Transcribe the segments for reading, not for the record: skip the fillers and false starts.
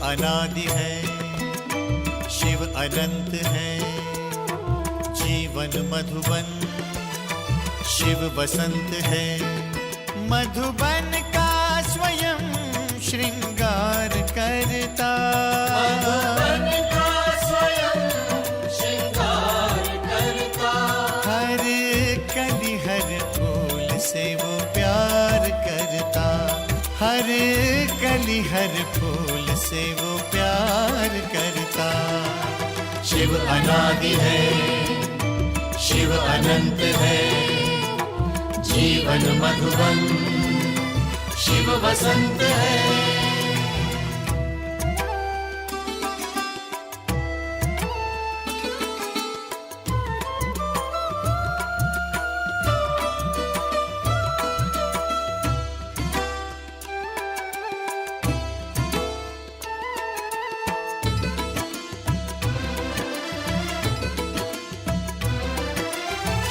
अनादि है, शिव अनंत है। जीवन मधुबन, शिव बसंत है। मधुबन का स्वयं श्रृंगार करता, मधुबन का स्वयं श्रृंगार करता। हर कली हर फूल से वो प्यार करता, हर कली हर फूल से वो प्यार करता। शिव अनादि है, शिव अनंत है। जीवन मधुबन, शिव बसंत है।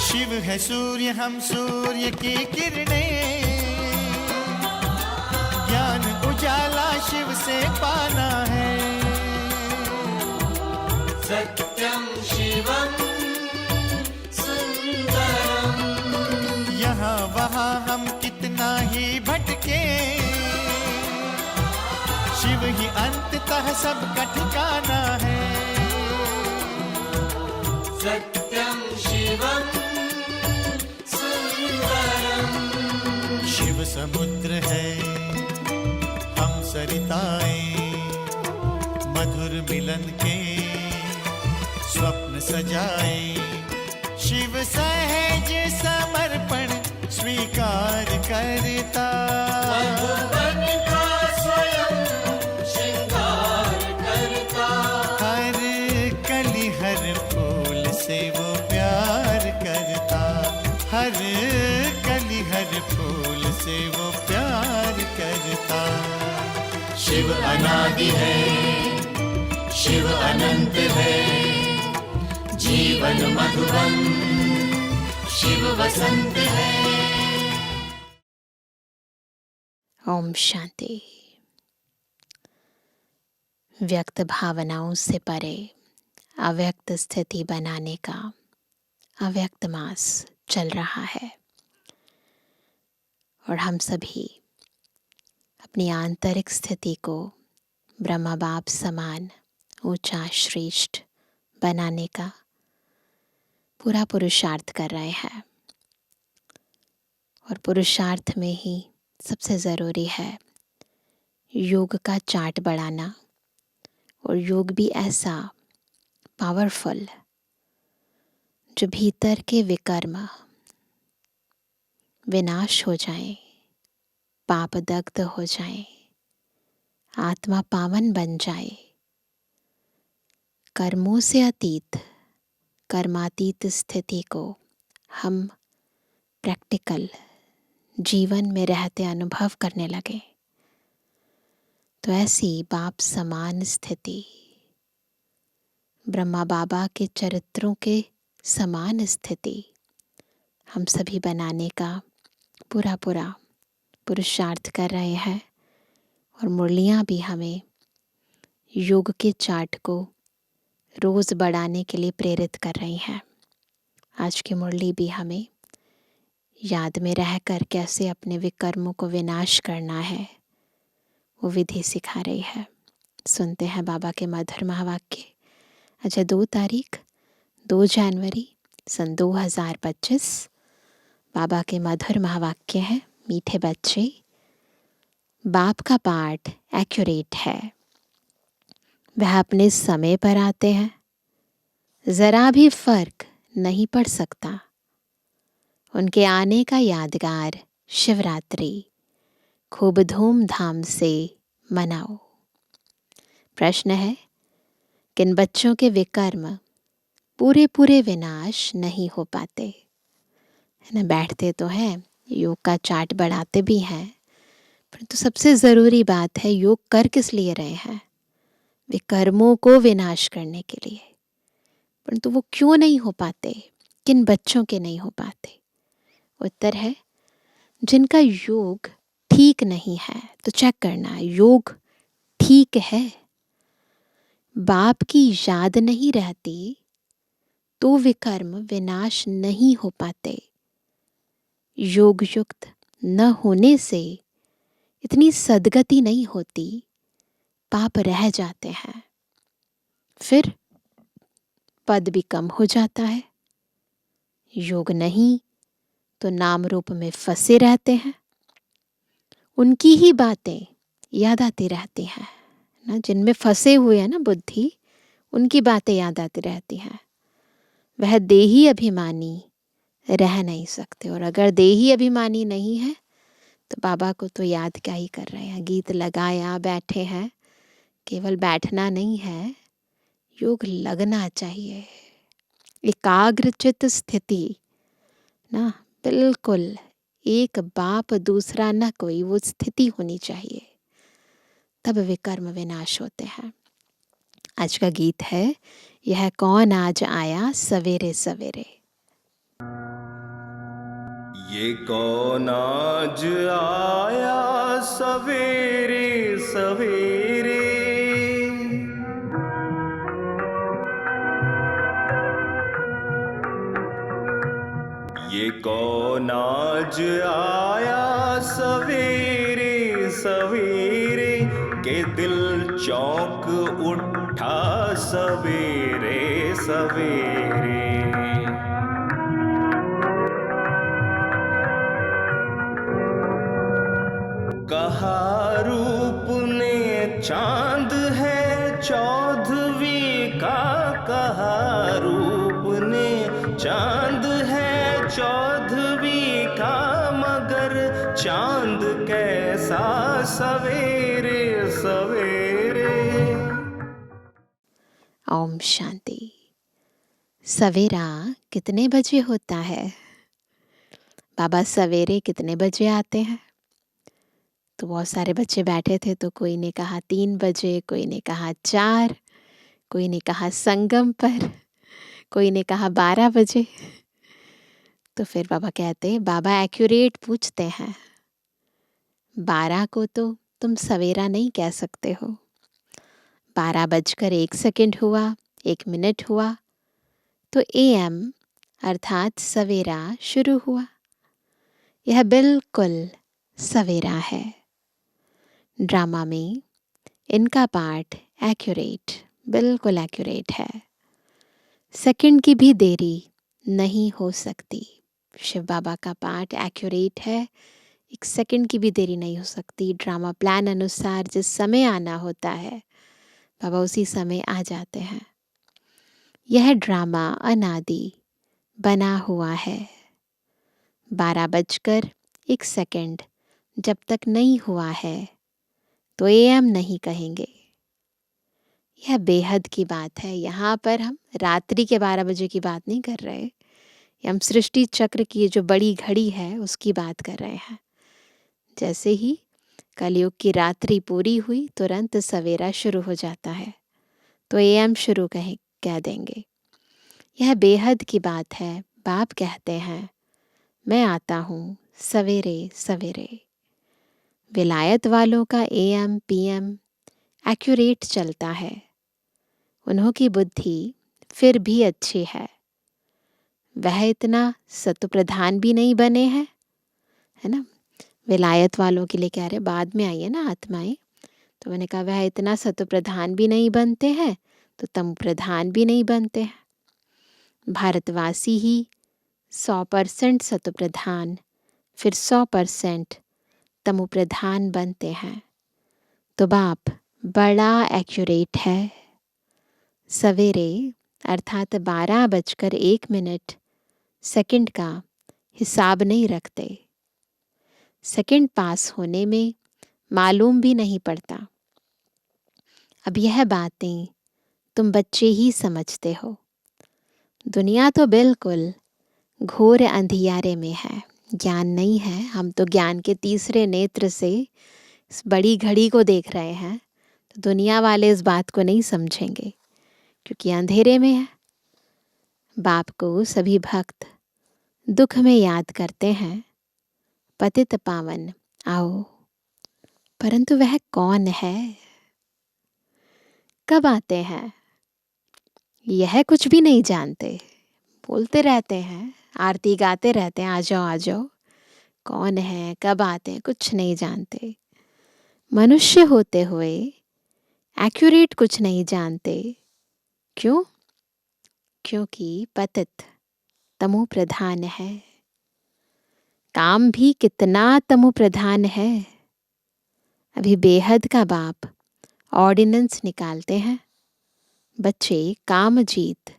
शिव है सूर्य, हम सूर्य की किरणें। ज्ञान उजाला शिव से पाना है। सत्यं शिवं सुंदरम। यहाँ वहाँ हम कितना ही भटके, शिव ही अंततः सबका ठिकाना है। सत्यं शिवं सुंदरम। शिव समुद्र है, हम सरिताएं। मधुर मिलन के स्वप्न सजाए। शिव सहज समर्पण स्वीकार करता, मधुबन का स्वयं श्रृंगार करता। हर कली हर फूल से वो प्यार करता, हर कली हर फूल से वो प्यार करता। शिव अनादि है, शिव अनंत है। जीवन मधुबन, शिव बसंत है। ओम शांति। व्यक्त भावनाओं से परे अव्यक्त स्थिति बनाने का अव्यक्त मास चल रहा है और हम सभी अपनी आंतरिक स्थिति को ब्रह्मा बाप समान ऊंचा श्रेष्ठ बनाने का पूरा पुरुषार्थ कर रहे हैं। और पुरुषार्थ में ही सबसे ज़रूरी है योग का चार्ट बढ़ाना, और योग भी ऐसा पावरफुल जो भीतर के विकर्म विनाश हो जाएं, पाप दग्ध हो जाएं, आत्मा पावन बन जाए। कर्मों से अतीत कर्मातीत स्थिति को हम प्रैक्टिकल जीवन में रहते अनुभव करने लगे, तो ऐसी बाप समान स्थिति, ब्रह्मा बाबा के चरित्रों के समान स्थिति हम सभी बनाने का पूरा पुरुषार्थ कर रहे हैं। और मुरलियाँ भी हमें योग के चार्ट को रोज़ बढ़ाने के लिए प्रेरित कर रही हैं। आज की मुरली भी हमें याद में रहकर कैसे अपने विकर्मों को विनाश करना है वो विधि सिखा रही है। सुनते हैं बाबा के मधुर महावाक्य। अच्छा, 2 जनवरी सन 2025 बाबा के मधुर महावाक्य है। मीठे बच्चे, बाप का पाठ एक्यूरेट है। वह अपने समय पर आते हैं, जरा भी फर्क नहीं पड़ सकता। उनके आने का यादगार शिवरात्रि खूब धूमधाम से मनाओ। प्रश्न है, किन बच्चों के विकर्म पूरे विनाश नहीं हो पाते? है ना, बैठते तो हैं, योग का चार्ट बढ़ाते भी हैं, परंतु सबसे ज़रूरी बात है योग कर किस लिए रहे हैं? विकर्मों को विनाश करने के लिए। परंतु वो क्यों नहीं हो पाते? किन बच्चों के नहीं हो पाते? उत्तर है, जिनका योग ठीक नहीं है। तो चेक करना, योग ठीक है बाप की याद नहीं रहती तो विकर्म विनाश नहीं हो पाते। योग युक्त न होने से इतनी सद्गति नहीं होती, पाप रह जाते हैं। फिर पद भी कम हो जाता है। योग नहीं तो नाम रूप में फंसे रहते हैं। उनकी ही बातें याद आती रहती हैं ना, जिनमें फंसे हुए हैं ना बुद्धि, उनकी बातें याद आती रहती हैं। वह देही अभिमानी रह नहीं सकते। और अगर देही अभिमानी नहीं है तो बाबा को तो याद क्या ही कर रहे हैं। गीत लगाया, बैठे हैं। केवल बैठना नहीं है, योग लगना चाहिए। एकाग्रचित स्थिति ना, बिल्कुल एक बाप दूसरा न कोई, वो स्थिति होनी चाहिए, तब विकर्म विनाश होते हैं। आज का गीत है, यह कौन आज आया सवेरे सवेरे। ये कौन आज आया सवेरे सवेरे, ये कौन आज आया सवेरे सवेरे, के दिल चौंक उठा सवेरे सवेरे। कहा रूप ने चांद है चौदहवीं का, कहा रूप ने चांद है चौदहवीं का, मगर चांद कैसा सवेरे सवेरे। ओम शांति। सवेरा कितने बजे होता है? बाबा सवेरे कितने बजे आते हैं? तो बहुत सारे बच्चे बैठे थे, तो कोई ने कहा 3 बजे, कोई ने कहा 4, कोई ने कहा संगम पर, कोई ने कहा 12 बजे। तो फिर बाबा कहते हैं, बाबा एक्यूरेट पूछते हैं, 12 को तो तुम सवेरा नहीं कह सकते हो। 12 बजकर 1 सेकंड हुआ, 1 मिनट हुआ, तो AM अर्थात सवेरा शुरू हुआ। यह बिल्कुल सवेरा है। ड्रामा में इनका पार्ट एक्यूरेट, बिल्कुल एक्यूरेट है। सेकंड की भी देरी नहीं हो सकती। शिव बाबा का पार्ट एक्यूरेट है, 1 सेकंड की भी देरी नहीं हो सकती। ड्रामा प्लान अनुसार जिस समय आना होता है, बाबा उसी समय आ जाते हैं। यह ड्रामा अनादि बना हुआ है। 12 बजकर 1 सेकंड जब तक नहीं हुआ है तो AM नहीं कहेंगे। यह बेहद की बात है। यहाँ पर हम रात्रि के 12 बजे की बात नहीं कर रहे, हम सृष्टि चक्र की जो बड़ी घड़ी है उसकी बात कर रहे हैं। जैसे ही कलयुग की रात्रि पूरी हुई, तुरंत सवेरा शुरू हो जाता है, तो AM शुरू कह देंगे। यह बेहद की बात है। बाप कहते हैं, मैं आता हूँ सवेरे सवेरे। विलायत वालों का AM PM एक्यूरेट चलता है। उन्हों की बुद्धि फिर भी अच्छी है। वह इतना सत्व प्रधान भी नहीं बने हैं, है ना। विलायत वालों के लिए कह रहे, बाद में आइए ना आत्माएं। तो मैंने कहा वह इतना सत्व प्रधान भी नहीं बनते हैं, तो तम प्रधान भी नहीं बनते हैं। भारतवासी ही 100% सत्व प्रधान, फिर 100% तमु प्रधान बनते हैं। तो बाप बड़ा एक्यूरेट है। सवेरे अर्थात 12 बजकर 1 मिनट का हिसाब नहीं रखते। सेकंड पास होने में मालूम भी नहीं पड़ता। अब यह बातें तुम बच्चे ही समझते हो। दुनिया तो बिल्कुल घोर अंधियारे में है, ज्ञान नहीं है। हम तो ज्ञान के तीसरे नेत्र से इस बड़ी घड़ी को देख रहे हैं, तो दुनिया वाले इस बात को नहीं समझेंगे क्योंकि अंधेरे में है। बाप को सभी भक्त दुख में याद करते हैं, पतित पावन आओ, परंतु वह कौन है? कब आते हैं, यह कुछ भी नहीं जानते। बोलते रहते हैं, आरती गाते रहते हैं, आ जाओ आ जाओ। कौन है, कब आते हैं, कुछ नहीं जानते। मनुष्य होते हुए एक्यूरेट कुछ नहीं जानते। क्यों? क्योंकि पतित तमो प्रधान है। काम भी कितना तमो प्रधान है। अभी बेहद का बाप ऑर्डिनेंस निकालते हैं, बच्चे काम जीत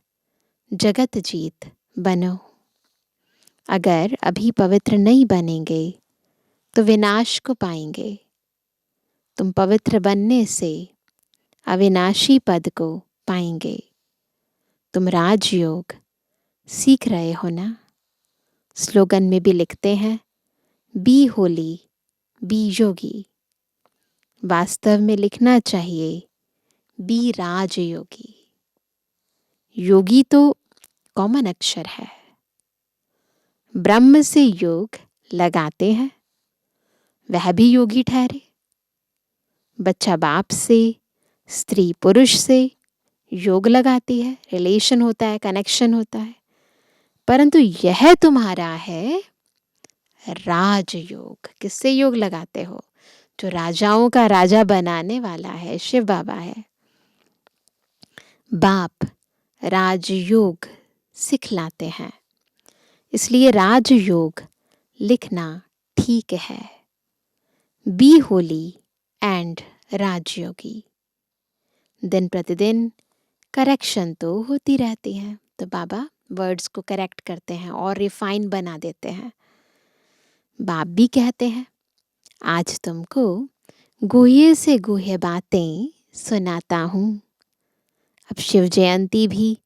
जगत जीत बनो। अगर अभी पवित्र नहीं बनेंगे तो विनाश को पाएंगे। तुम पवित्र बनने से अविनाशी पद को पाएंगे। तुम राजयोग सीख रहे हो ना। स्लोगन में भी लिखते हैं, बी होली बी योगी। वास्तव में लिखना चाहिए, बी राजयोगी। योगी तो कॉमन अक्षर है। ब्रह्म से योग लगाते हैं, वह भी योगी ठहरे। बच्चा बाप से, स्त्री पुरुष से योग लगाती है, रिलेशन होता है, कनेक्शन होता है। परंतु यह तुम्हारा है राजयोग। किससे योग लगाते हो? जो राजाओं का राजा बनाने वाला है, शिव बाबा है। बाप राजयोग सिखलाते हैं, इसलिए राजयोग लिखना ठीक है। बी होली एंड राजयोगी। दिन प्रतिदिन करेक्शन तो होती रहती है, तो बाबा वर्ड्स को करेक्ट करते हैं और रिफाइन बना देते हैं। बाप भी कहते हैं, आज तुमको गुह्य से गुह्य बातें सुनाता हूँ। अब शिव जयंती भी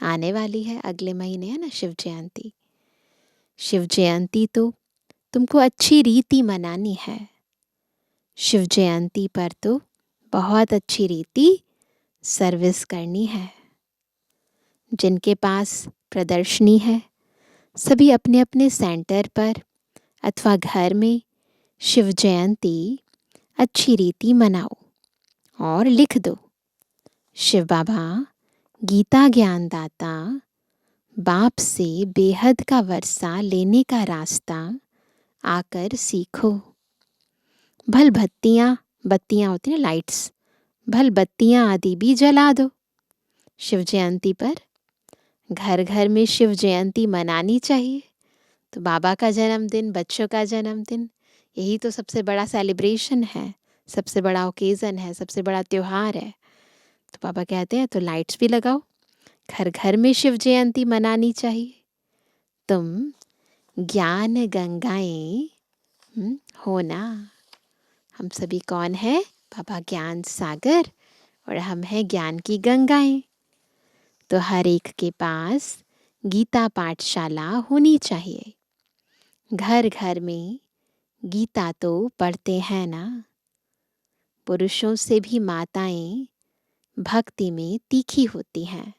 आने वाली है, अगले महीने है ना शिव जयंती। शिव जयंती तो तुमको अच्छी रीति मनानी है। शिव जयंती पर तो बहुत अच्छी रीति सर्विस करनी है। जिनके पास प्रदर्शनी है, सभी अपने अपने सेंटर पर अथवा घर में शिव जयंती अच्छी रीति मनाओ और लिख दो, शिव बाबा गीता ज्ञान दाता, बाप से बेहद का वर्षा लेने का रास्ता आकर सीखो। भल बत्तियाँ होती हैं लाइट्स, भल बत्तियाँ आदि भी जला दो। शिव जयंती पर घर घर में शिव जयंती मनानी चाहिए। तो बाबा का जन्मदिन, बच्चों का जन्मदिन, यही तो सबसे बड़ा सेलिब्रेशन है, सबसे बड़ा ओकेज़न है, सबसे बड़ा त्योहार है। तो बाबा कहते हैं तो लाइट्स भी लगाओ, घर घर में शिव जयंती मनानी चाहिए। तुम ज्ञान गंगाएं हो ना। हम सभी कौन है? बाबा ज्ञान सागर और हम हैं ज्ञान की गंगाएं। तो हर एक के पास गीता पाठशाला होनी चाहिए। घर घर में गीता तो पढ़ते हैं ना। पुरुषों से भी माताएं भक्ति में तीखी होती हैं।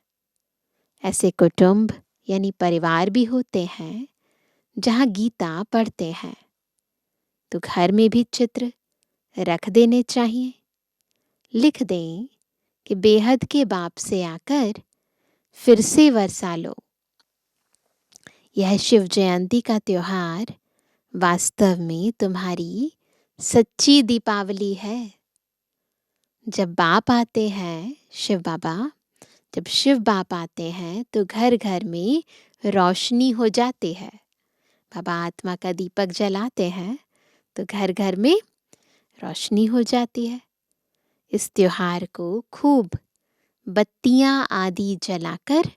ऐसे कुटुंब यानी परिवार भी होते हैं जहाँ गीता पढ़ते हैं। तो घर में भी चित्र रख देने चाहिए। लिख दें कि बेहद के बाप से आकर फिर से वर्षा लो। यह शिव जयंती का त्योहार वास्तव में तुम्हारी सच्ची दीपावली है। जब बाप आते हैं, शिव बाबा, जब शिव बाप आते हैं तो घर घर में रोशनी हो जाती है। बाबा आत्मा का दीपक जलाते हैं तो घर घर में रोशनी हो जाती है। इस त्योहार को खूब बत्तियां आदि जलाकर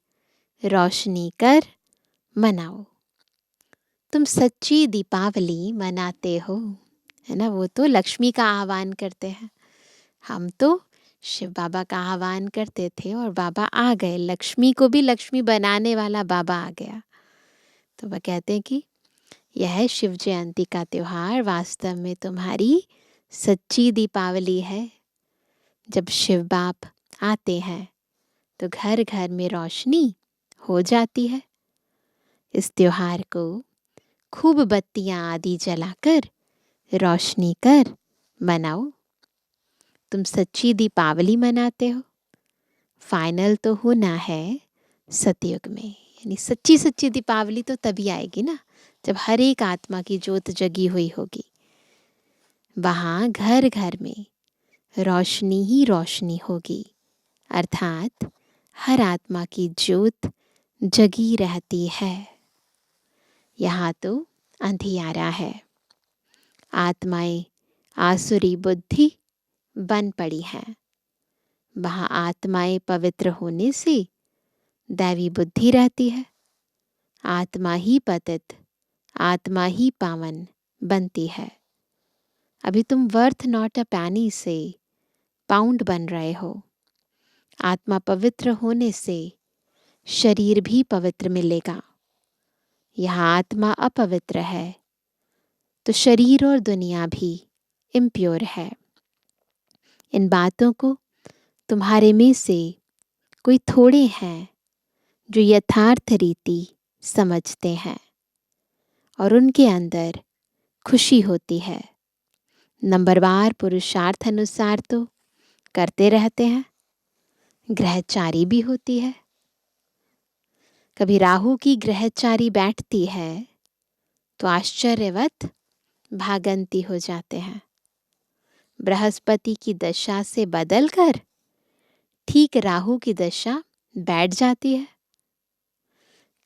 रोशनी कर मनाओ। तुम सच्ची दीपावली मनाते हो, है ना। वो तो लक्ष्मी का आह्वान करते हैं, हम तो शिव बाबा का आह्वान करते थे और बाबा आ गए। लक्ष्मी को भी लक्ष्मी बनाने वाला बाबा आ गया। तो वह कहते हैं कि यह शिव जयंती का त्योहार वास्तव में तुम्हारी सच्ची दीपावली है। जब शिव बाप आते हैं तो घर घर में रोशनी हो जाती है। इस त्योहार को खूब बत्तियां आदि जलाकर रोशनी कर मनाओ। तुम सच्ची दीपावली मनाते हो फाइनल तो होना है सतयुग में। यानी सच्ची सच्ची दीपावली तो तभी आएगी ना जब हर एक आत्मा की ज्योत जगी हुई होगी। वहाँ घर घर में रोशनी ही रोशनी होगी, अर्थात हर आत्मा की ज्योत जगी रहती है। यहाँ तो अंधियारा है, आत्माएं आसुरी बुद्धि बन पड़ी हैं। वहाँ आत्माएं पवित्र होने से दैवी बुद्धि रहती है। आत्मा ही पतित, आत्मा ही पावन बनती है। अभी तुम वर्थ नॉट अ पैनी से पाउंड बन रहे हो। आत्मा पवित्र होने से शरीर भी पवित्र मिलेगा। यहाँ आत्मा अपवित्र है तो शरीर और दुनिया भी इम्प्योर है। इन बातों को तुम्हारे में से कोई थोड़े हैं जो यथार्थ रीति समझते हैं और उनके अंदर खुशी होती है। नंबरवार पुरुषार्थ अनुसार तो करते रहते हैं, ग्रहचारी भी होती है। कभी राहु की ग्रहचारी बैठती है तो आश्चर्यवत भागंती हो जाते हैं। बृहस्पति की दशा से बदलकर ठीक राहु की दशा बैठ जाती है।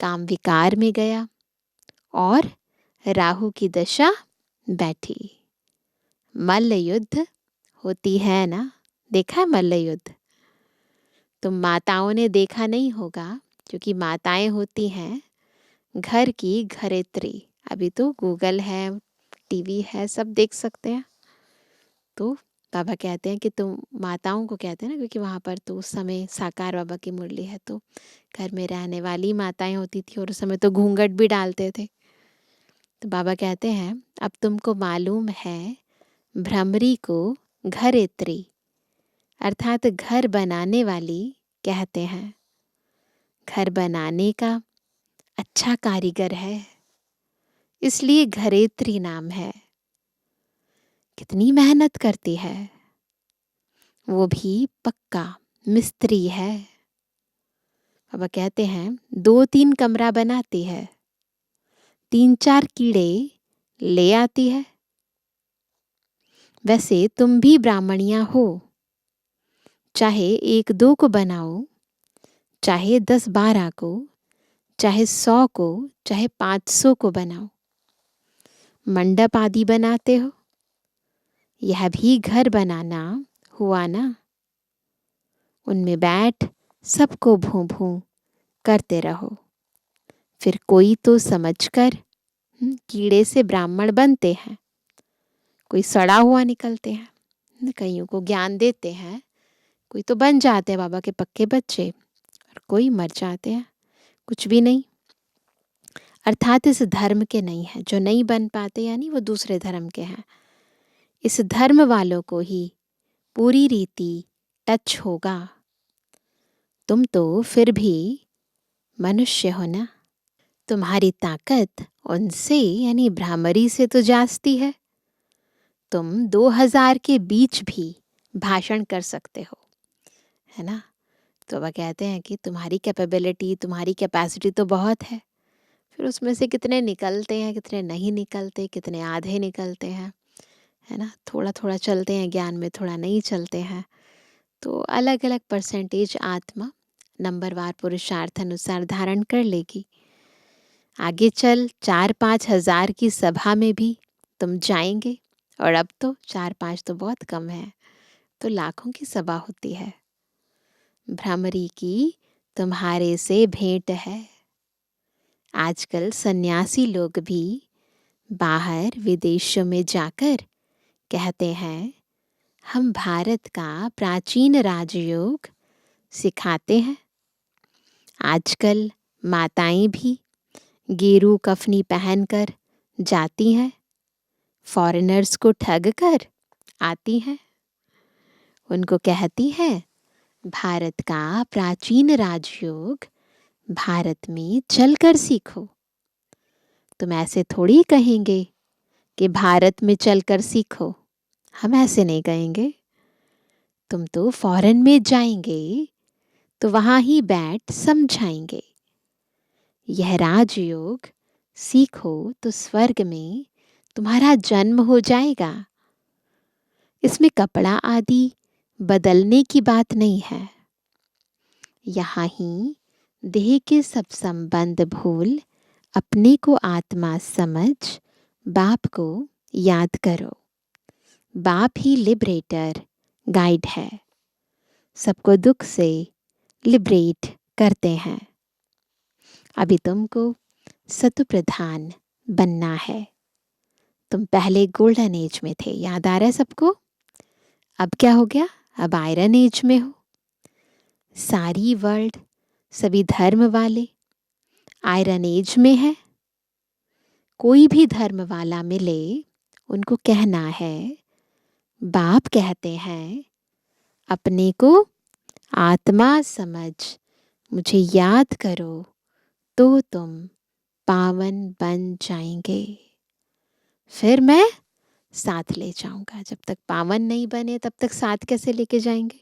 काम विकार में गया और राहु की दशा बैठी। मल्ल युद्ध होती है ना, देखा है मल्ल युद्ध? तुम माताओं ने देखा नहीं होगा क्योंकि माताएं होती हैं घर की घरेत्री। अभी तो गूगल है, टीवी है, सब देख सकते हैं। तो बाबा कहते हैं कि तुम माताओं को कहते हैं ना, क्योंकि वहाँ पर तो उस समय साकार बाबा की मुरली है तो घर में रहने वाली माताएं होती थी और उस समय तो घूंघट भी डालते थे। तो बाबा कहते हैं अब तुमको मालूम है भ्रमरी को घरेत्री अर्थात घर बनाने वाली कहते हैं। घर बनाने का अच्छा कारीगर है, इसलिए घरेत्री नाम है। कितनी मेहनत करती है, वो भी पक्का मिस्त्री है। बाबा कहते हैं 2-3 कमरा बनाती है, 3-4 कीड़े ले आती है। वैसे तुम भी ब्राह्मणियां हो, चाहे 1-2 को बनाओ, चाहे 10-12 को, चाहे 100 को, चाहे 500 को बनाओ। मंडप आदि बनाते हो, यह भी घर बनाना हुआ ना। उनमें बैठ सबको भूं भूं करते रहो। फिर कोई तो समझकर कीड़े से ब्राह्मण बनते हैं, कोई सड़ा हुआ निकलते हैं, कईयों को ज्ञान देते हैं, कोई तो बन जाते हैं बाबा के पक्के बच्चे और कोई मर जाते हैं कुछ भी नहीं। अर्थात इस धर्म के नहीं है, जो नहीं बन पाते यानी वो दूसरे धर्म के हैं। इस धर्म वालों को ही पूरी रीति टच होगा। तुम तो फिर भी मनुष्य हो ना, तुम्हारी ताकत उनसे यानी भ्रामरी से तो जास्ती है। तुम 2000 के बीच भी भाषण कर सकते हो, है ना। तो वह कहते हैं कि तुम्हारी कैपेबिलिटी, तुम्हारी कैपेसिटी तो बहुत है, फिर उसमें से कितने निकलते हैं, कितने नहीं निकलते, कितने आधे निकलते हैं, है ना। थोड़ा थोड़ा चलते हैं ज्ञान में, थोड़ा नहीं चलते हैं। तो अलग अलग परसेंटेज आत्मा नंबरवार पुरुषार्थ अनुसार धारण कर लेगी। आगे चल 4-5 हज़ार की सभा में भी तुम जाएंगे, और अब तो 4-5 तो बहुत कम है, तो लाखों की सभा होती है। भ्रामरी की तुम्हारे से भेंट है। आजकल सन्यासी लोग भी बाहर विदेशों में जाकर कहते हैं हम भारत का प्राचीन राजयोग सिखाते हैं। आजकल माताएं भी गेरू कफनी पहनकर जाती हैं, फॉरेनर्स को ठग कर आती हैं। उनको कहती है भारत का प्राचीन राजयोग भारत में चलकर सीखो। तुम ऐसे थोड़ी कहेंगे कि भारत में चलकर सीखो, हम ऐसे नहीं कहेंगे। तुम तो फॉरेन में जाएंगे तो वहाँ ही बैठ समझाएंगे। यह राजयोग सीखो तो स्वर्ग में तुम्हारा जन्म हो जाएगा। इसमें कपड़ा आदि बदलने की बात नहीं है। यहाँ ही देह के सब संबंध भूल अपने को आत्मा समझ बाप को याद करो। बाप ही लिबरेटर गाइड है, सबको दुख से लिबरेट करते हैं। अभी तुमको सतु प्रधान बनना है। तुम पहले गोल्डन एज में थे, याद आ रहा है सबको? अब क्या हो गया? अब आयरन एज में हो। सारी वर्ल्ड, सभी धर्म वाले आयरन एज में है। कोई भी धर्म वाला मिले, उनको कहना है, बाप कहते हैं अपने को आत्मा समझ मुझे याद करो तो तुम पावन बन जाएंगे। फिर मैं साथ ले जाऊंगा। जब तक पावन नहीं बने तब तक साथ कैसे लेके जाएंगे?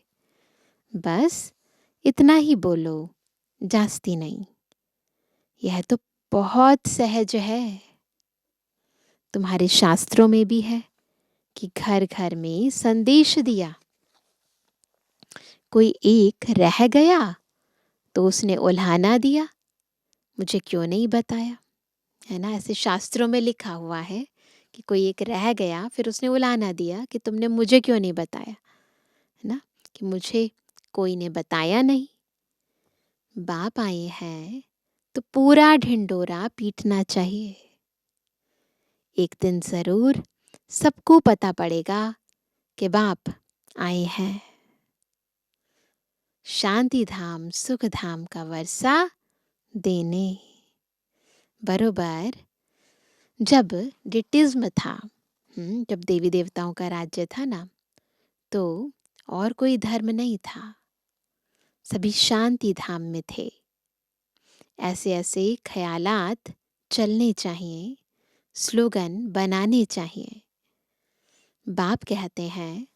बस इतना ही बोलो, जास्ती नहीं। यह तो बहुत सहज है। तुम्हारे शास्त्रों में भी है कि घर घर में संदेश दिया। कोई एक रह गया तो उसने उल्हाना दिया, मुझे क्यों नहीं बताया? है ना, ऐसे शास्त्रों में लिखा हुआ है कि कोई एक रह गया, फिर उसने उलाना दिया कि तुमने मुझे क्यों नहीं बताया। है ना, कि मुझे कोई ने बताया नहीं। बाप आए हैं तो पूरा ढिंडोरा पीटना चाहिए। एक दिन जरूर सबको पता पड़ेगा कि बाप आए हैं। शांति धाम सुख धाम का वर्षा देने। बरोबर जब डिटिज्म था, जब देवी देवताओं का राज्य था ना, तो और कोई धर्म नहीं था, सभी शांति धाम में थे। ऐसे ऐसे ख्यालात चलने चाहिए, स्लोगन बनाने चाहिए। बाप कहते हैं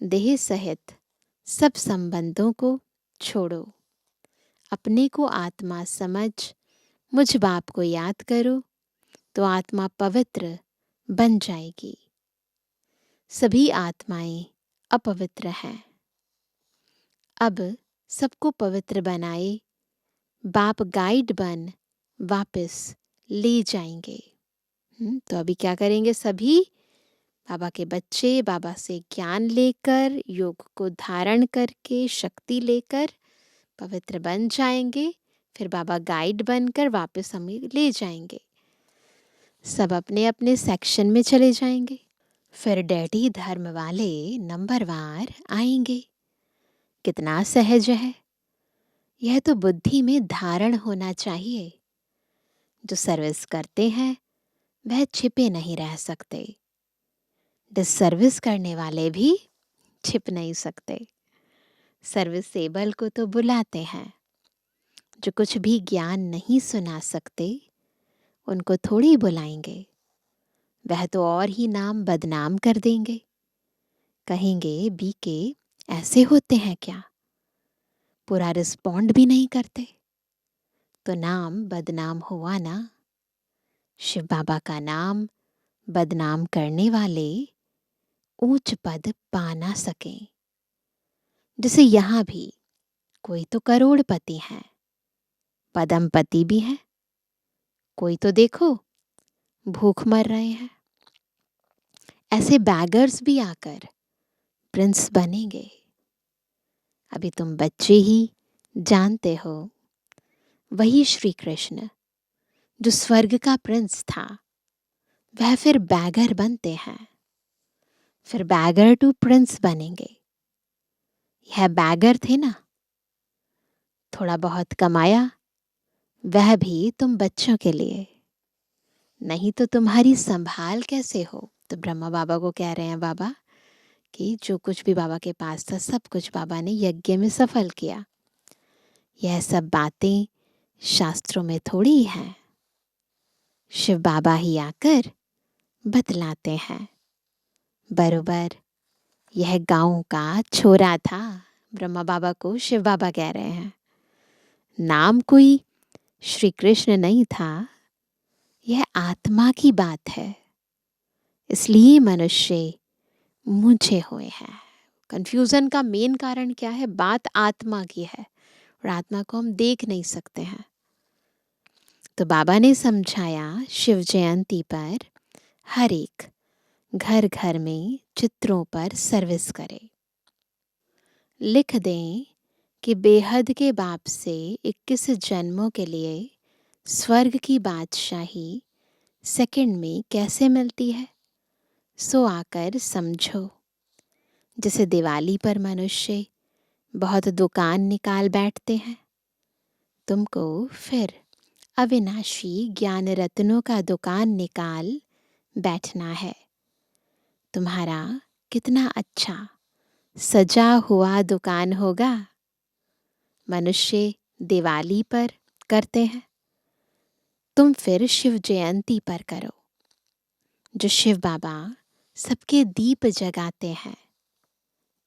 देह सहित सब संबंधों को छोड़ो, अपने को आत्मा समझ मुझ बाप को याद करो तो आत्मा पवित्र बन जाएगी। सभी आत्माएं अपवित्र हैं। अब सबको पवित्र बनाए बाप गाइड बन वापस ले जाएंगे। तो अभी क्या करेंगे? सभी बाबा के बच्चे बाबा से ज्ञान लेकर, योग को धारण करके, शक्ति लेकर पवित्र बन जाएंगे। फिर बाबा गाइड बनकर वापस हमें ले जाएंगे। सब अपने अपने सेक्शन में चले जाएंगे। फिर डैडी धर्म वाले नंबरवार आएंगे। कितना सहज है। यह तो बुद्धि में धारण होना चाहिए। जो सर्विस करते हैं वह छिपे नहीं रह सकते। डिसर्विस करने वाले भी छिप नहीं सकते। सर्विसेबल को तो बुलाते हैं। जो कुछ भी ज्ञान नहीं सुना सकते उनको थोड़ी बुलाएंगे। वह तो और ही नाम बदनाम कर देंगे। कहेंगे बीके ऐसे होते हैं क्या? पूरा रिस्पॉन्ड भी नहीं करते तो नाम बदनाम हुआ ना। शिव बाबा का नाम बदनाम करने वाले ऊंच पद पा ना सकें। जैसे यहाँ भी कोई तो करोड़पति हैं, पदमपति भी हैं, कोई तो देखो भूख मर रहे हैं। ऐसे बैगर्स भी आकर प्रिंस बनेंगे। अभी तुम बच्चे ही जानते हो, वही श्री कृष्ण जो स्वर्ग का प्रिंस था वह फिर बैगर बनते हैं। फिर बैगर टू प्रिंस बनेंगे। यह बैगर थे ना, थोड़ा बहुत कमाया, वह भी तुम बच्चों के लिए, नहीं तो तुम्हारी संभाल कैसे हो? तो ब्रह्मा बाबा को कह रहे हैं बाबा कि जो कुछ भी बाबा के पास था सब कुछ बाबा ने यज्ञ में सफल किया। यह सब बातें शास्त्रों में थोड़ी हैं, शिव बाबा ही आकर बतलाते हैं। बरोबर यह गांव का छोरा था, ब्रह्मा बाबा को शिव बाबा कह रहे हैं। नाम कोई श्री कृष्ण नहीं था, यह आत्मा की बात है, इसलिए मनुष्य मुझे हुए हैं। कंफ्यूजन का मेन कारण क्या है? बात आत्मा की है और आत्मा को हम देख नहीं सकते हैं। तो बाबा ने समझाया शिव जयंती पर हर एक घर घर में चित्रों पर सर्विस करें। लिख दें कि बेहद के बाप से 21 जन्मों के लिए स्वर्ग की बादशाही सेकंड में कैसे मिलती है, सो आकर समझो। जैसे दिवाली पर मनुष्य बहुत दुकान निकाल बैठते हैं, तुमको फिर अविनाशी ज्ञान रत्नों का दुकान निकाल बैठना है। तुम्हारा कितना अच्छा सजा हुआ दुकान होगा। मनुष्य दिवाली पर करते हैं, तुम फिर शिव जयंती पर करो। जो शिव बाबा सबके दीप जगाते हैं,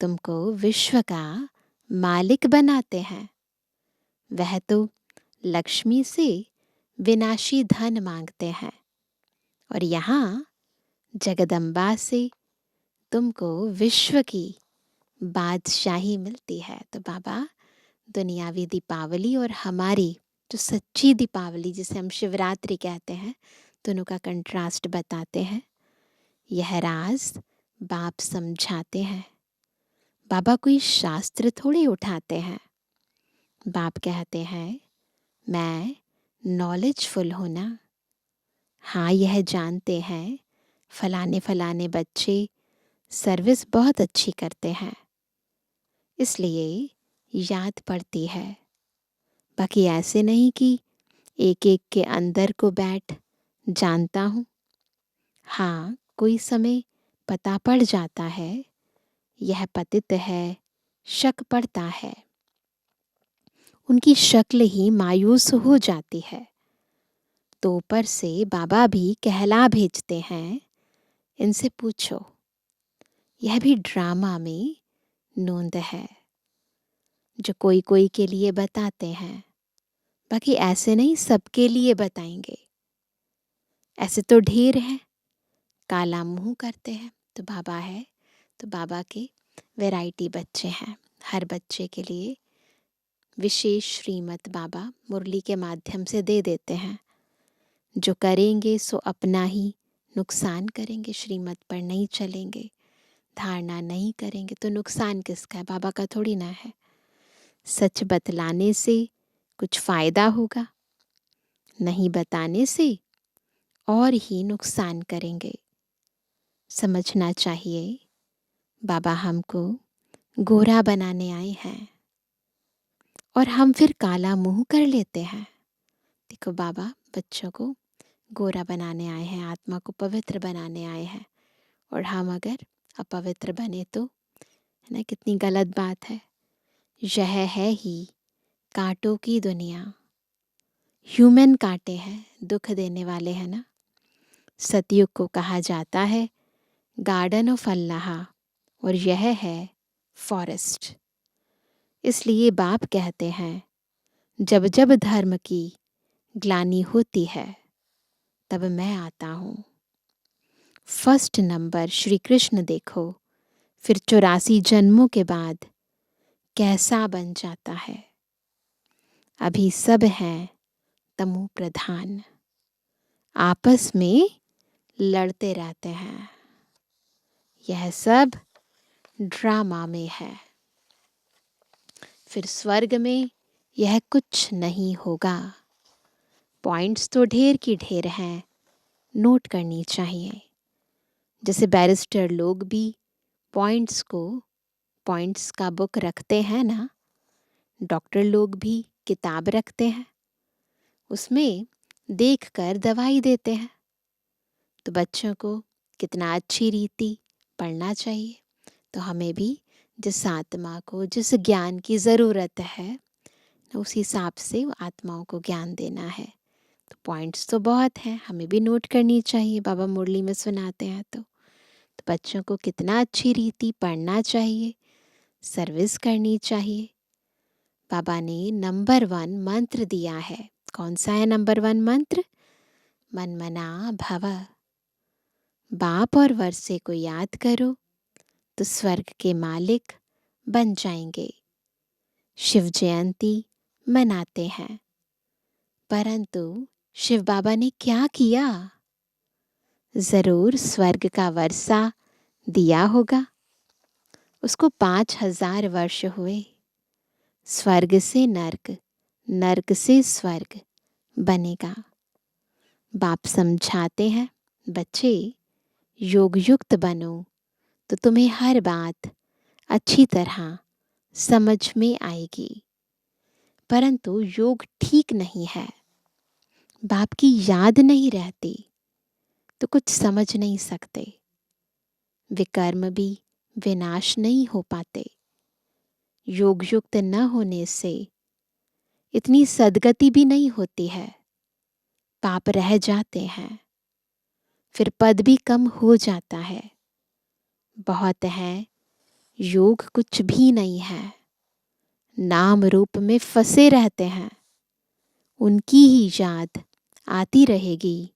तुमको विश्व का मालिक बनाते हैं। वह तो लक्ष्मी से विनाशी धन मांगते हैं और यहाँ जगदम्बा से तुमको विश्व की बादशाही मिलती है। तो बाबा दुनियावी दीपावली और हमारी जो सच्ची दीपावली जिसे हम शिवरात्रि कहते हैं, दोनों का कंट्रास्ट बताते हैं। यह राज बाप समझाते हैं। बाबा कोई शास्त्र थोड़ी उठाते हैं। बाप कहते हैं मैं नॉलेजफुल हूँ ना। हाँ, यह जानते हैं फलाने फलाने बच्चे सर्विस बहुत अच्छी करते हैं, इसलिए याद पड़ती है। बाकी ऐसे नहीं कि एक एक के अंदर को बैठ जानता हूँ। हाँ, कोई समय पता पड़ जाता है यह पतित है, शक पड़ता है। उनकी शक्ल ही मायूस हो जाती है, तो ऊपर से बाबा भी कहला भेजते हैं, इनसे पूछो। यह भी ड्रामा में नोंद है, जो कोई कोई के लिए बताते हैं, बाकी ऐसे नहीं सबके लिए बताएंगे। ऐसे तो ढेर है, काला मुंह करते हैं। तो बाबा है, तो बाबा के वैरायटी बच्चे हैं। हर बच्चे के लिए विशेष श्रीमत बाबा मुरली के माध्यम से दे देते हैं। जो करेंगे सो अपना ही नुकसान करेंगे, श्रीमत पर नहीं चलेंगे, धारणा नहीं करेंगे तो नुकसान किसका है? बाबा का थोड़ी ना है। सच बतलाने से कुछ फायदा होगा, नहीं बताने से और ही नुकसान करेंगे। समझना चाहिए बाबा हमको गोरा बनाने आए हैं और हम फिर काला मुंह कर लेते हैं। देखो, बाबा बच्चों को गोरा बनाने आए हैं, आत्मा को पवित्र बनाने आए हैं, और हम अगर अपवित्र बने तो है ना, कितनी गलत बात है। यह है ही कांटों की दुनिया। ह्यूमन कांटे हैं, दुख देने वाले हैं ना। सतयुग को कहा जाता है गार्डन ऑफ अल्लाह और यह है फॉरेस्ट। इसलिए बाप कहते हैं जब जब धर्म की ग्लानि होती है तब मैं आता हूँ। फर्स्ट नंबर श्री कृष्ण देखो, फिर 84 जन्मों के बाद कैसा बन जाता है। अभी सब हैं तमो प्रधान, आपस में लड़ते रहते हैं। यह सब ड्रामा में है। फिर स्वर्ग में यह कुछ नहीं होगा। पॉइंट्स तो ढेर की ढेर हैं, नोट करनी चाहिए। जैसे बैरिस्टर लोग भी पॉइंट्स का बुक रखते हैं ना, डॉक्टर लोग भी किताब रखते हैं, उसमें देखकर दवाई देते हैं। तो बच्चों को कितना अच्छी रीति पढ़ना चाहिए। तो हमें भी जिस आत्मा को जिस ज्ञान की ज़रूरत है उस हिसाब से आत्माओं को ज्ञान देना है। तो पॉइंट्स तो बहुत हैं, हमें भी नोट करनी चाहिए। बाबा मुरली में सुनाते हैं तो बच्चों को कितना अच्छी रीति पढ़ना चाहिए, सर्विस करनी चाहिए। बाबा ने नंबर 1 मंत्र दिया है। कौन सा है नंबर 1 मंत्र? मनमना भव। बाप और वर्षे को याद करो तो स्वर्ग के मालिक बन जाएंगे। शिव जयंती मनाते हैं, परंतु शिव बाबा ने क्या किया? जरूर स्वर्ग का वर्षा दिया होगा। उसको 5000 वर्ष हुए। स्वर्ग से नर्क, नर्क से स्वर्ग बनेगा। बाप समझाते हैं, बच्चे योग युक्त बनो तो तुम्हें हर बात अच्छी तरह समझ में आएगी। परंतु योग ठीक नहीं है, बाप की याद नहीं रहती तो कुछ समझ नहीं सकते। विकर्म भी विनाश नहीं हो पाते। योग युक्त न होने से इतनी सदगति भी नहीं होती है। पाप रह जाते हैं, फिर पद भी कम हो जाता है। बहुत है, योग कुछ भी नहीं है। नाम रूप में फंसे रहते हैं। उनकी ही याद आती रहेगी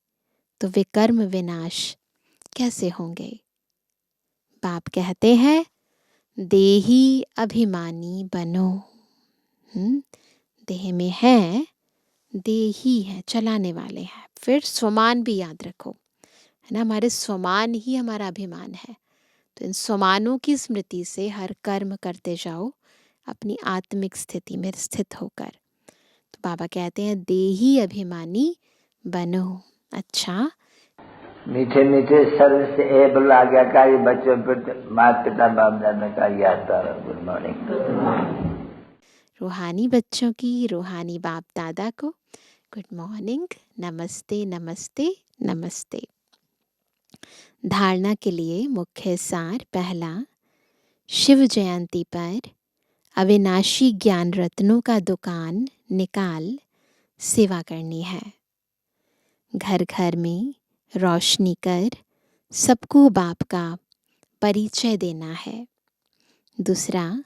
तो विकर्म विनाश कैसे होंगे? बाप कहते हैं, देही अभिमानी बनो। देह में है, देही है, चलाने वाले हैं। फिर स्वमान भी याद रखो, है ना। हमारे स्वमान ही हमारा अभिमान है। तो इन स्वमानों की स्मृति से हर कर्म करते जाओ, अपनी आत्मिक स्थिति में स्थित होकर। तो बाबा कहते हैं, देही अभिमानी बनो। अच्छा, मीठे मीठे सर्व से एबल आज्ञाकारी बच्चों पर माता पिता बाप दादा का याद तारा। Good morning. रूहानी बच्चों की रूहानी बाप दादा को गुड मॉर्निंग, नमस्ते नमस्ते नमस्ते। धारणा के लिए मुख्य सार। पहला, शिव जयंती पर अविनाशी ज्ञान रत्नों का दुकान निकाल सेवा करनी है। घर घर में रोशनी कर सबको बाप का परिचय देना है। दूसरा,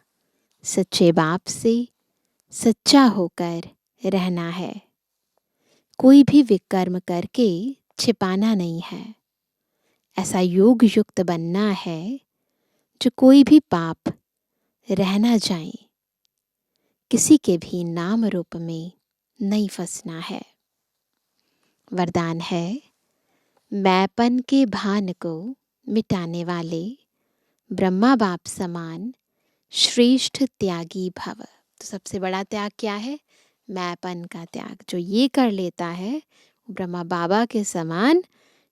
सच्चे बाप से सच्चा होकर रहना है। कोई भी विकर्म करके छिपाना नहीं है। ऐसा योग युक्त बनना है जो कोई भी पाप रह ना जाए। किसी के भी नाम रूप में नहीं फंसना है। वरदान है, मैंपन के भान को मिटाने वाले ब्रह्मा बाप समान श्रेष्ठ त्यागी भव। तो सबसे बड़ा त्याग क्या है? मैंपन का त्याग। जो ये कर लेता है वो ब्रह्मा बाबा के समान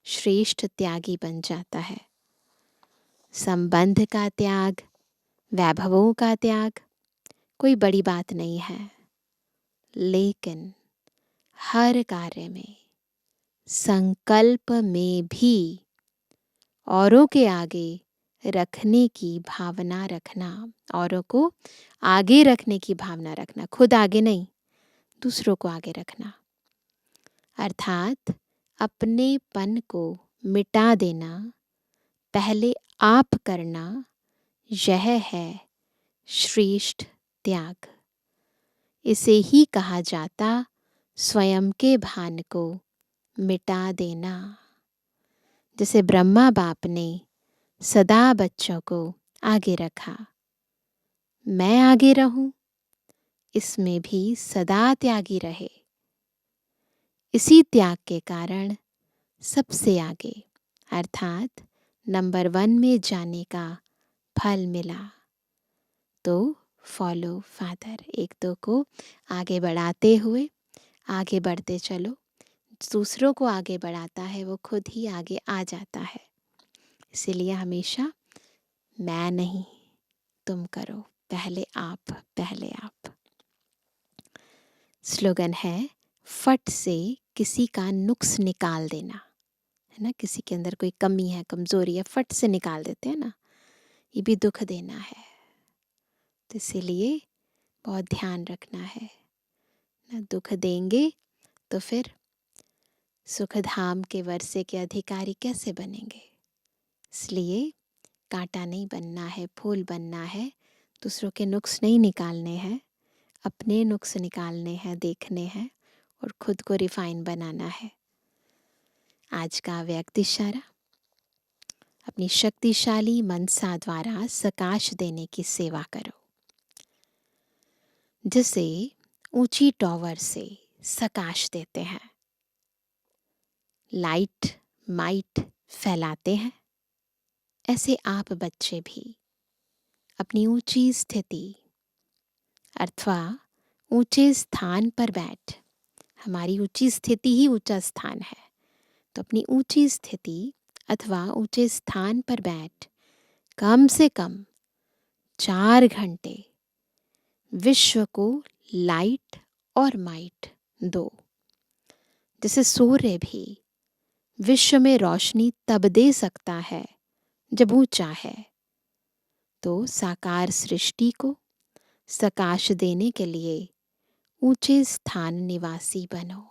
श्रेष्ठ त्यागी बन जाता है। संबंध का त्याग, वैभवों का त्याग कोई बड़ी बात नहीं है, लेकिन हर कार्य में, संकल्प में भी औरों के आगे रखने की भावना रखना। औरों को आगे रखने की भावना रखना, खुद आगे नहीं, दूसरों को आगे रखना। अर्थात अपनेपन को मिटा देना, पहले आप करना, यह है श्रेष्ठ त्याग। इसे ही कहा जाता स्वयं के भान को मिटा देना। जैसे ब्रह्मा बाप ने सदा बच्चों को आगे रखा, मैं आगे रहूं, इसमें भी सदा त्यागी रहे। इसी त्याग के कारण सबसे आगे अर्थात नंबर 1 में जाने का फल मिला। तो फॉलो फादर, एक दो को आगे बढ़ाते हुए आगे बढ़ते चलो। दूसरों को आगे बढ़ाता है वो खुद ही आगे आ जाता है। इसीलिए हमेशा मैं नहीं, तुम करो, पहले आप, पहले आप। स्लोगन है, फट से किसी का नुक्स निकाल देना, है ना। किसी के अंदर कोई कमी है, कमजोरी है, फट से निकाल देते हैं ना, ये भी दुख देना है। तो इसीलिए बहुत ध्यान रखना है ना। दुख देंगे तो फिर सुखधाम के वर्षे के अधिकारी कैसे बनेंगे? इसलिए कांटा नहीं बनना है, फूल बनना है। दूसरों के नुक्स नहीं निकालने हैं, अपने नुक्स निकालने हैं, देखने हैं और खुद को रिफाइन बनाना है। आज का अव्यक्त इशारा, अपनी शक्तिशाली मनसा द्वारा सकाश देने की सेवा करो। जिसे ऊंची टॉवर से सकाश देते हैं, लाइट माइट फैलाते हैं, ऐसे आप बच्चे भी अपनी ऊंची स्थिति अथवा ऊंचे स्थान पर बैठ, हमारी ऊंची स्थिति ही ऊंचा स्थान है, तो अपनी ऊंची स्थिति अथवा ऊंचे स्थान पर बैठ कम से कम 4 घंटे विश्व को लाइट और माइट दो। जैसे सूर्य भी विश्व में रोशनी तब दे सकता है जब ऊंचा है, तो साकार सृष्टि को सकाश देने के लिए ऊंचे स्थान निवासी बनो।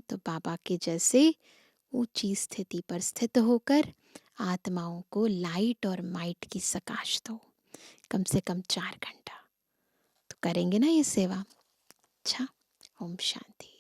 तो बाबा के जैसे ऊंची स्थिति पर स्थित होकर आत्माओं को लाइट और माइट की सकाश दो, कम से कम 4 घंटा। तो करेंगे ना ये सेवा? अच्छा, ओम शांति।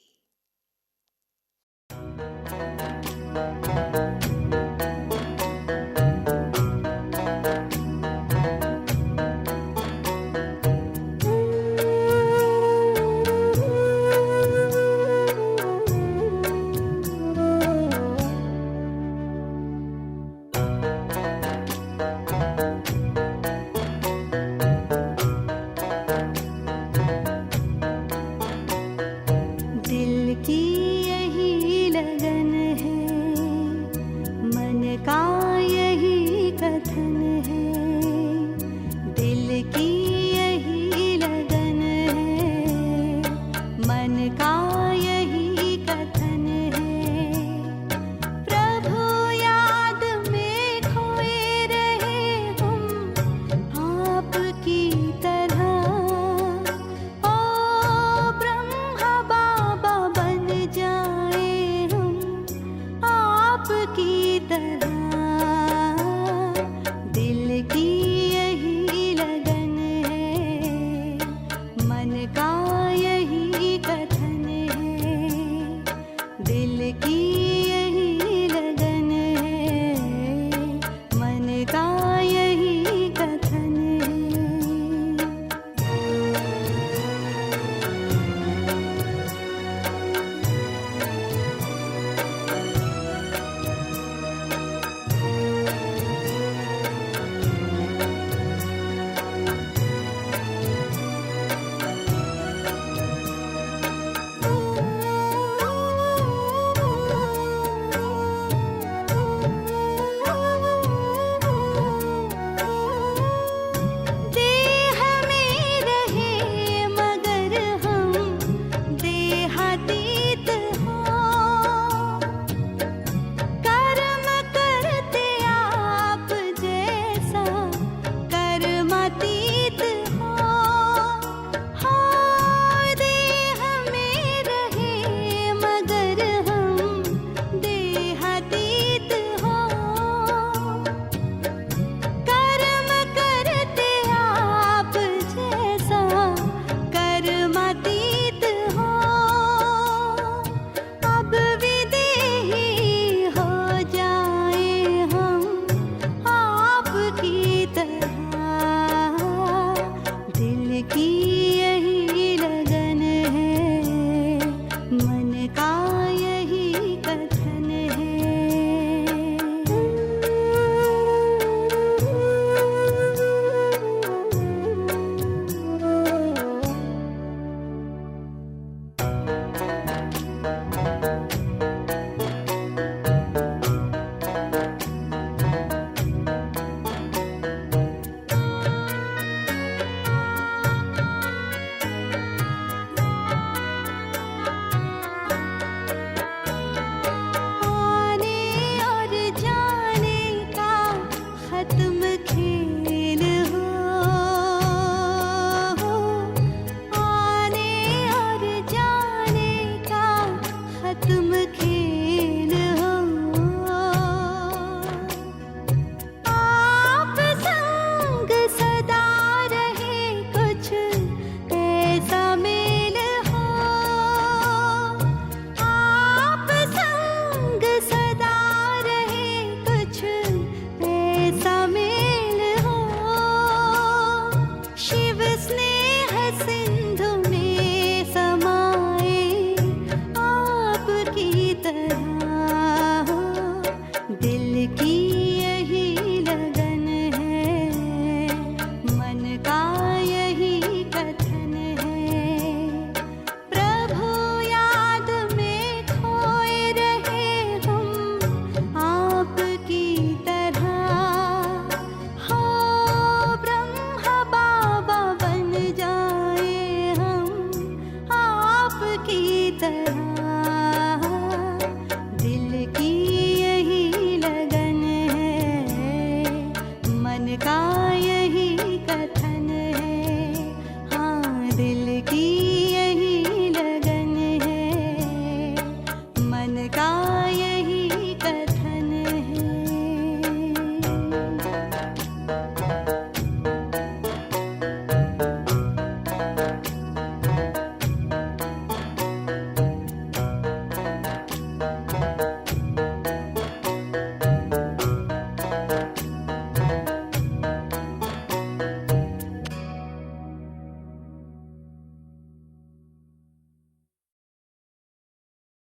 यही कथन